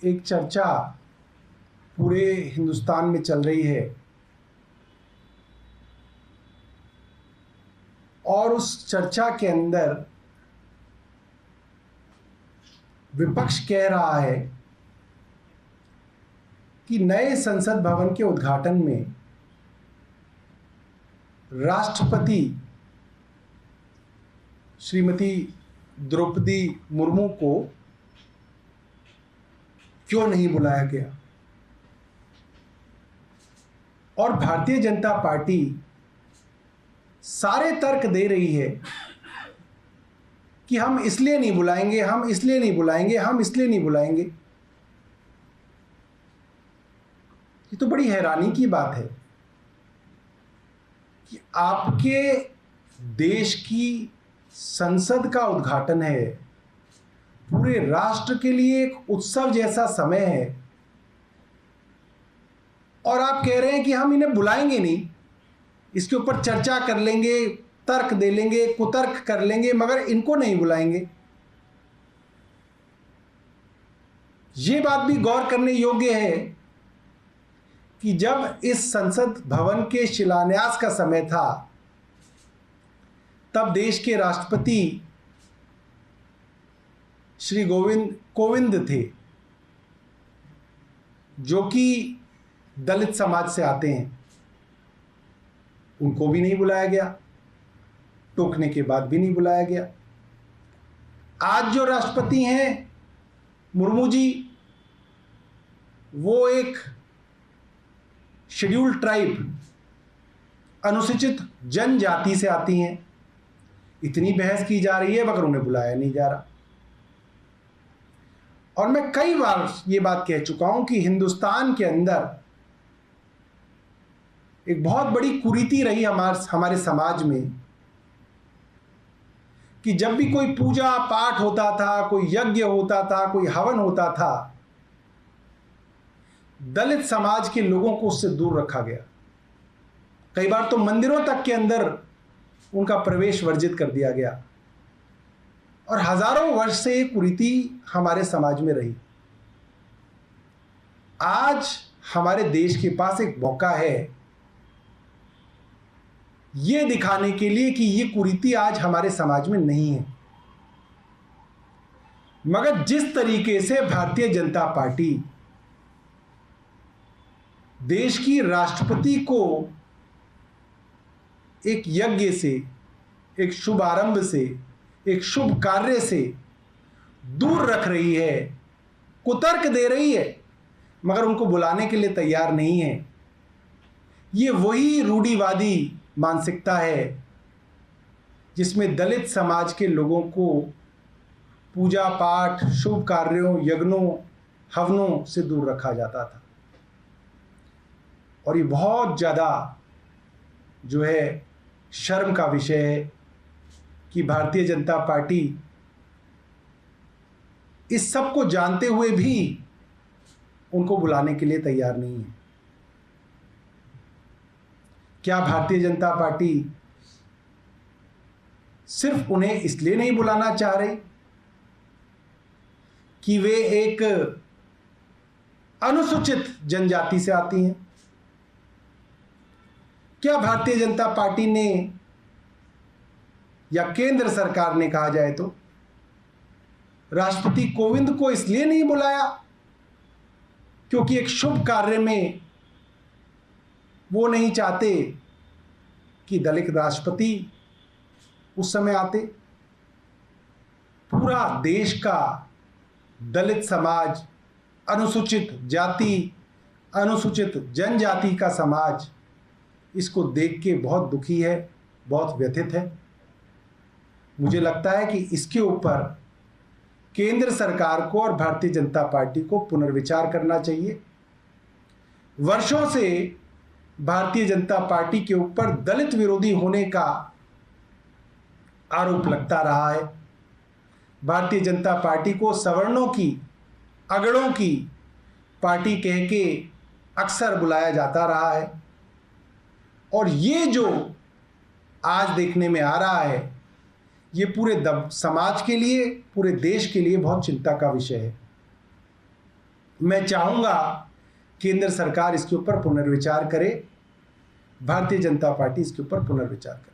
एक चर्चा पूरे हिंदुस्तान में चल रही है और उस चर्चा के अंदर विपक्ष कह रहा है कि नए संसद भवन के उद्घाटन में राष्ट्रपति श्रीमती द्रौपदी मुर्मू को क्यों नहीं बुलाया गया। और भारतीय जनता पार्टी सारे तर्क दे रही है कि हम इसलिए नहीं बुलाएंगे, हम इसलिए नहीं बुलाएंगे, हम इसलिए नहीं बुलाएंगे। ये तो बड़ी हैरानी की बात है कि आपके देश की संसद का उद्घाटन है, पूरे राष्ट्र के लिए एक उत्सव जैसा समय है, और आप कह रहे हैं कि हम इन्हें बुलाएंगे नहीं, इसके ऊपर चर्चा कर लेंगे, तर्क दे लेंगे, कुतर्क कर लेंगे, मगर इनको नहीं बुलाएंगे। ये बात भी गौर करने योग्य है कि जब इस संसद भवन के शिलान्यास का समय था तब देश के राष्ट्रपति श्री कोविंद थे, जो कि दलित समाज से आते हैं। उनको भी नहीं बुलाया गया, टोकने के बाद भी नहीं बुलाया गया। आज जो राष्ट्रपति हैं मुर्मू जी, वो एक शेड्यूल्ड ट्राइब, अनुसूचित जनजाति से आती हैं। इतनी बहस की जा रही है मगर उन्हें बुलाया नहीं जा रहा। और मैं कई बार ये बात कह चुका हूं कि हिंदुस्तान के अंदर एक बहुत बड़ी कुरीति रही हमारे समाज में कि जब भी कोई पूजा पाठ होता था, कोई यज्ञ होता था, कोई हवन होता था, दलित समाज के लोगों को उससे दूर रखा गया। कई बार तो मंदिरों तक के अंदर उनका प्रवेश वर्जित कर दिया गया। और हजारों वर्ष से ये कुरीति हमारे समाज में रही। आज हमारे देश के पास एक मौका है ये दिखाने के लिए कि ये कुरीति आज हमारे समाज में नहीं है। मगर जिस तरीके से भारतीय जनता पार्टी देश की राष्ट्रपति को एक यज्ञ से, एक शुभ आरंभ से, एक शुभ कार्य से दूर रख रही है, कुतर्क दे रही है, मगर उनको बुलाने के लिए तैयार नहीं है। ये वही रूढ़िवादी मानसिकता है जिसमें दलित समाज के लोगों को पूजा पाठ, शुभ कार्यों, यज्ञों, हवनों से दूर रखा जाता था। और ये बहुत ज़्यादा जो है शर्म का विषय है कि भारतीय जनता पार्टी इस सब को जानते हुए भी उनको बुलाने के लिए तैयार नहीं है। क्या भारतीय जनता पार्टी सिर्फ उन्हें इसलिए नहीं बुलाना चाह रही कि वे एक अनुसूचित जनजाति से आती हैं? क्या भारतीय जनता पार्टी ने या केंद्र सरकार ने कहा जाए तो राष्ट्रपति कोविंद को इसलिए नहीं बुलाया क्योंकि एक शुभ कार्य में वो नहीं चाहते कि दलित राष्ट्रपति उस समय आते? पूरा देश का दलित समाज, अनुसूचित जाति, अनुसूचित जनजाति का समाज इसको देख के बहुत दुखी है, बहुत व्यथित है। मुझे लगता है कि इसके ऊपर केंद्र सरकार को और भारतीय जनता पार्टी को पुनर्विचार करना चाहिए। वर्षों से भारतीय जनता पार्टी के ऊपर दलित विरोधी होने का आरोप लगता रहा है। भारतीय जनता पार्टी को सवर्णों की, अगड़ों की पार्टी कह के अक्सर बुलाया जाता रहा है। और ये जो आज देखने में आ रहा है, ये पूरे समाज के लिए, पूरे देश के लिए बहुत चिंता का विषय है। मैं चाहूँगा केंद्र सरकार इसके ऊपर पुनर्विचार करे, भारतीय जनता पार्टी इसके ऊपर पुनर्विचार करे।